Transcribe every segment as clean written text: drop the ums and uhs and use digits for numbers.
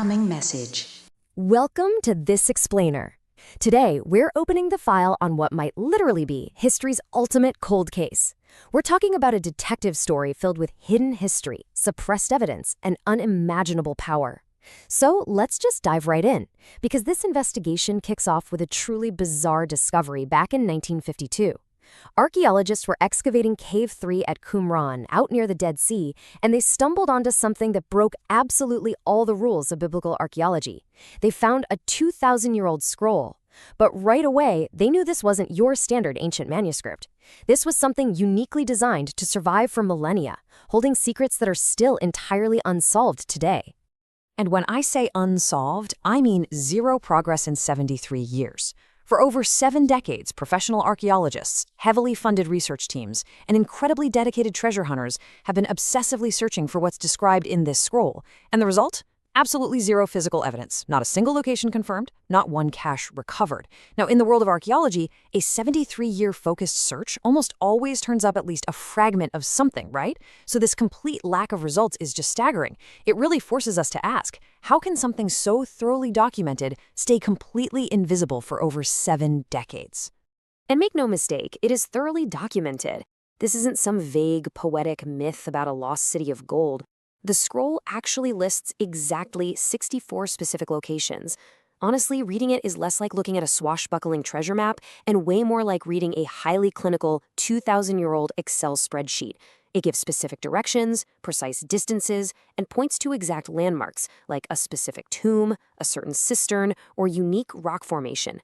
Incoming message. Welcome to This Explainer. Today, we're opening the file on what might literally be history's ultimate cold case. We're talking about a detective story filled with hidden history, suppressed evidence, and unimaginable power. So let's just dive right in, because this investigation kicks off with a truly bizarre discovery back in 1952. Archaeologists were excavating Cave 3 at Qumran, out near the Dead Sea, and they stumbled onto something that broke absolutely all the rules of biblical archaeology. They found a 2,000-year-old scroll. But right away, they knew this wasn't your standard ancient manuscript. This was something uniquely designed to survive for millennia, holding secrets that are still entirely unsolved today. And when I say unsolved, I mean zero progress in 73 years. For over 7 decades, professional archaeologists, heavily funded research teams, and incredibly dedicated treasure hunters have been obsessively searching for what's described in this scroll. And the result? Absolutely zero physical evidence. Not a single location confirmed, not one cache recovered. Now, in the world of archaeology, a 73-year focused search almost always turns up at least a fragment of something, right? So this complete lack of results is just staggering. It really forces us to ask, how can something so thoroughly documented stay completely invisible for over 7 decades? And make no mistake, it is thoroughly documented. This isn't some vague, poetic myth about a lost city of gold. The scroll actually lists exactly 64 specific locations. Honestly, reading it is less like looking at a swashbuckling treasure map and way more like reading a highly clinical 2,000-year-old Excel spreadsheet. It gives specific directions, precise distances, and points to exact landmarks, like a specific tomb, a certain cistern, or unique rock formation.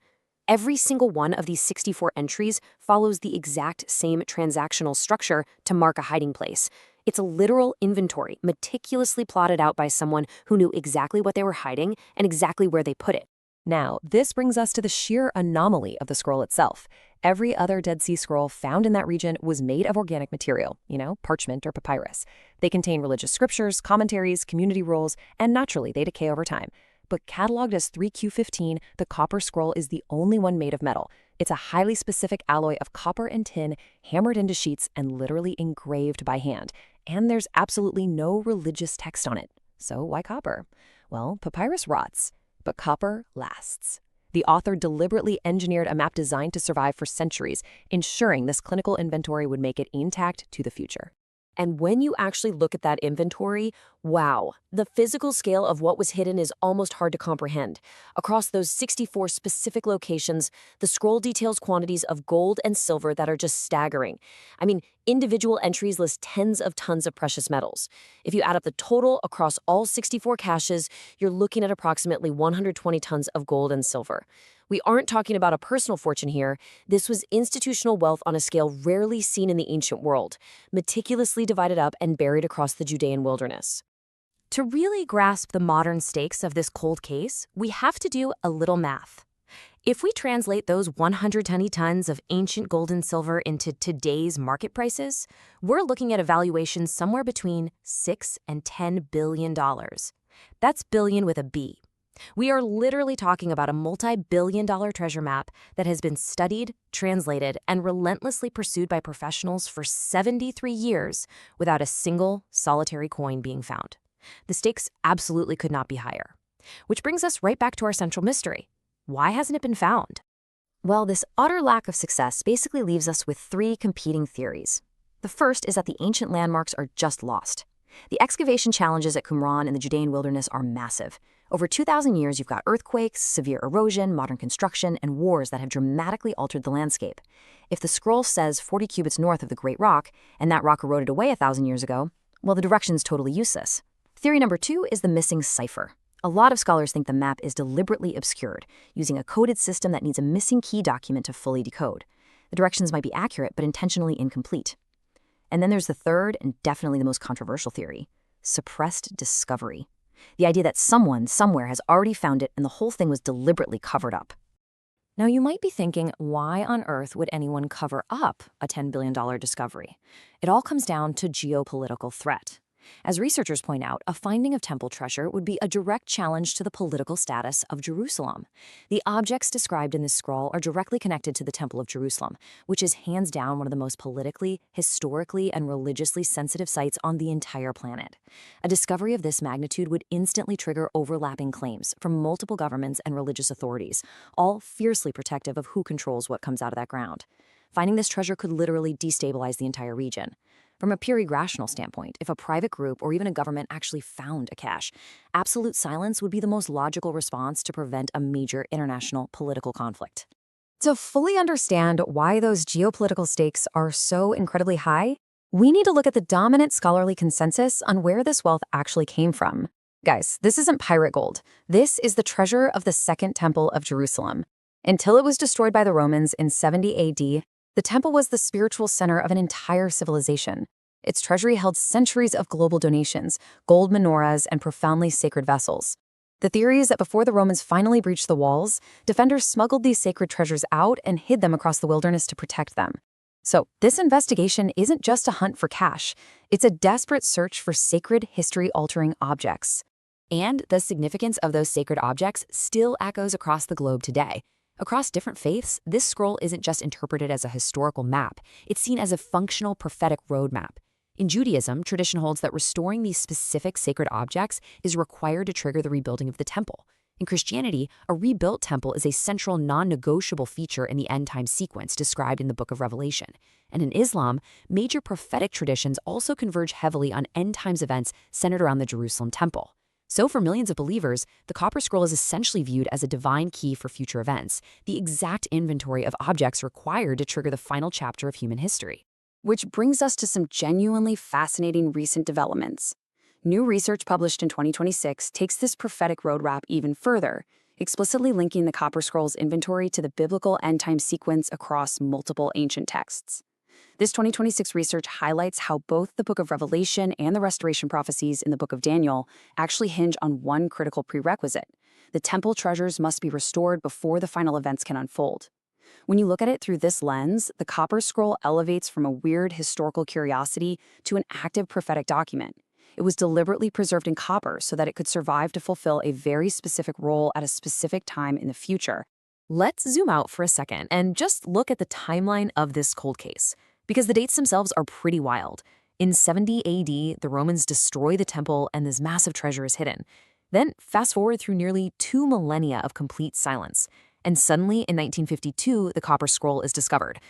Every single one of these 64 entries follows the exact same transactional structure to mark a hiding place. It's a literal inventory, meticulously plotted out by someone who knew exactly what they were hiding and exactly where they put it. Now, this brings us to the sheer anomaly of the scroll itself. Every other Dead Sea Scroll found in that region was made of organic material, parchment or papyrus. They contain religious scriptures, commentaries, community rules, and naturally, they decay over time. But cataloged as 3Q15, the copper scroll is the only one made of metal. It's a highly specific alloy of copper and tin hammered into sheets and literally engraved by hand. And there's absolutely no religious text on it. So why copper? Well, papyrus rots, but copper lasts. The author deliberately engineered a map designed to survive for centuries, ensuring this clinical inventory would make it intact to the future. And when you actually look at that inventory, wow, the physical scale of what was hidden is almost hard to comprehend. Across those 64 specific locations, the scroll details quantities of gold and silver that are just staggering. I mean, individual entries list tens of tons of precious metals. If you add up the total across all 64 caches, you're looking at approximately 120 tons of gold and silver. We aren't talking about a personal fortune here. This was institutional wealth on a scale rarely seen in the ancient world, meticulously divided up and buried across the Judean wilderness. To really grasp the modern stakes of this cold case, we have to do a little math. If we translate those 120 tons of ancient gold and silver into today's market prices, we're looking at a valuation somewhere between $6 and $10 billion. That's billion with a B. We are literally talking about a multi-billion-dollar treasure map that has been studied, translated, and relentlessly pursued by professionals for 73 years without a single solitary coin being found. The stakes absolutely could not be higher. Which brings us right back to our central mystery. Why hasn't it been found? Well, this utter lack of success basically leaves us with 3 competing theories. The first is that the ancient landmarks are just lost. The excavation challenges at Qumran and the Judean wilderness are massive. Over 2,000 years, you've got earthquakes, severe erosion, modern construction, and wars that have dramatically altered the landscape. If the scroll says 40 cubits north of the Great Rock, and that rock eroded away 1,000 years ago, well, the direction's totally useless. Theory number 2 is the missing cipher. A lot of scholars think the map is deliberately obscured, using a coded system that needs a missing key document to fully decode. The directions might be accurate, but intentionally incomplete. And then there's the third, and definitely the most controversial theory, suppressed discovery. The idea that someone, somewhere, has already found it and the whole thing was deliberately covered up. Now, you might be thinking, why on earth would anyone cover up a $10 billion discovery? It all comes down to geopolitical threat. As researchers point out, a finding of temple treasure would be a direct challenge to the political status of Jerusalem. The objects described in this scroll are directly connected to the Temple of Jerusalem, which is hands down one of the most politically, historically, and religiously sensitive sites on the entire planet. A discovery of this magnitude would instantly trigger overlapping claims from multiple governments and religious authorities, all fiercely protective of who controls what comes out of that ground. Finding this treasure could literally destabilize the entire region. From a pure irrational standpoint, if a private group or even a government actually found a cache, absolute silence would be the most logical response to prevent a major international political conflict. To fully understand why those geopolitical stakes are so incredibly high, we need to look at the dominant scholarly consensus on where this wealth actually came from. Guys, this isn't pirate gold. This is the treasure of the Second Temple of Jerusalem. Until it was destroyed by the Romans in 70 AD, the temple was the spiritual center of an entire civilization. Its treasury held centuries of global donations, gold menorahs, and profoundly sacred vessels. The theory is that before the Romans finally breached the walls, defenders smuggled these sacred treasures out and hid them across the wilderness to protect them. So, this investigation isn't just a hunt for cash, it's a desperate search for sacred, history-altering objects. And the significance of those sacred objects still echoes across the globe today. Across different faiths, this scroll isn't just interpreted as a historical map, it's seen as a functional prophetic roadmap. In Judaism, tradition holds that restoring these specific sacred objects is required to trigger the rebuilding of the temple. In Christianity, a rebuilt temple is a central non-negotiable feature in the end-time sequence described in the Book of Revelation. And in Islam, major prophetic traditions also converge heavily on end-times events centered around the Jerusalem temple. So for millions of believers, the Copper Scroll is essentially viewed as a divine key for future events, the exact inventory of objects required to trigger the final chapter of human history. Which brings us to some genuinely fascinating recent developments. New research published in 2026 takes this prophetic roadmap even further, explicitly linking the Copper Scroll's inventory to the biblical end-time sequence across multiple ancient texts. This 2026 research highlights how both the Book of Revelation and the restoration prophecies in the Book of Daniel actually hinge on one critical prerequisite. The temple treasures must be restored before the final events can unfold. When you look at it through this lens, the Copper Scroll elevates from a weird historical curiosity to an active prophetic document. It was deliberately preserved in copper so that it could survive to fulfill a very specific role at a specific time in the future. Let's zoom out for a second and just look at the timeline of this cold case, because the dates themselves are pretty wild. In 70 AD, the Romans destroy the temple and this massive treasure is hidden. Then fast forward through nearly 2 millennia of complete silence. And suddenly, in 1952, the Copper Scroll is discovered.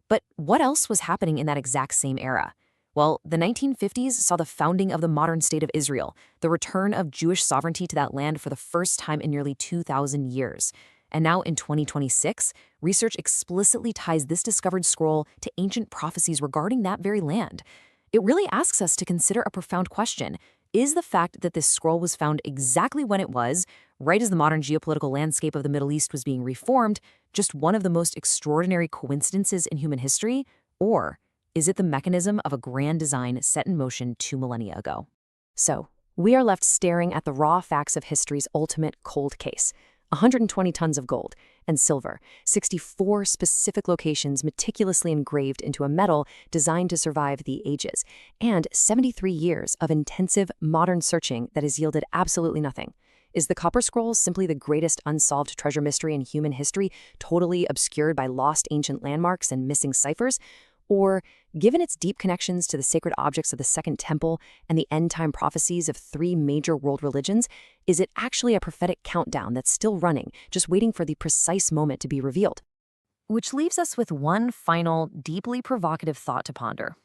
But what else was happening in that exact same era? Well, the 1950s saw the founding of the modern state of Israel, the return of Jewish sovereignty to that land for the first time in nearly 2,000 years. And now in 2026, research explicitly ties this discovered scroll to ancient prophecies regarding that very land. It really asks us to consider a profound question. Is the fact that this scroll was found exactly when it was, right as the modern geopolitical landscape of the Middle East was being reformed, just one of the most extraordinary coincidences in human history? Or is it the mechanism of a grand design set in motion 2 millennia ago? So, we are left staring at the raw facts of history's ultimate cold case. 120 tons of gold and silver, 64 specific locations meticulously engraved into a metal designed to survive the ages, and 73 years of intensive modern searching that has yielded absolutely nothing. Is the Copper Scroll simply the greatest unsolved treasure mystery in human history, totally obscured by lost ancient landmarks and missing ciphers? Or, given its deep connections to the sacred objects of the Second Temple and the end-time prophecies of 3 major world religions, is it actually a prophetic countdown that's still running, just waiting for the precise moment to be revealed? Which leaves us with one final, deeply provocative thought to ponder.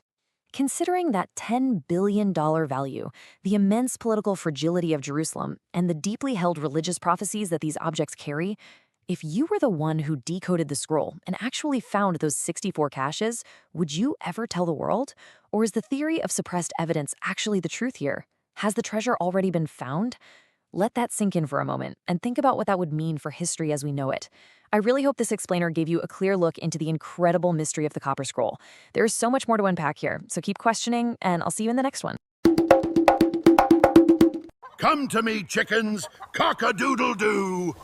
Considering that $10 billion value, the immense political fragility of Jerusalem, and the deeply held religious prophecies that these objects carry, if you were the one who decoded the scroll and actually found those 64 caches, would you ever tell the world? Or is the theory of suppressed evidence actually the truth here? Has the treasure already been found? Let that sink in for a moment and think about what that would mean for history as we know it. I really hope this explainer gave you a clear look into the incredible mystery of the Copper Scroll. There is so much more to unpack here, so keep questioning, and I'll see you in the next one. Come to me, chickens. Cock-a-doodle-doo.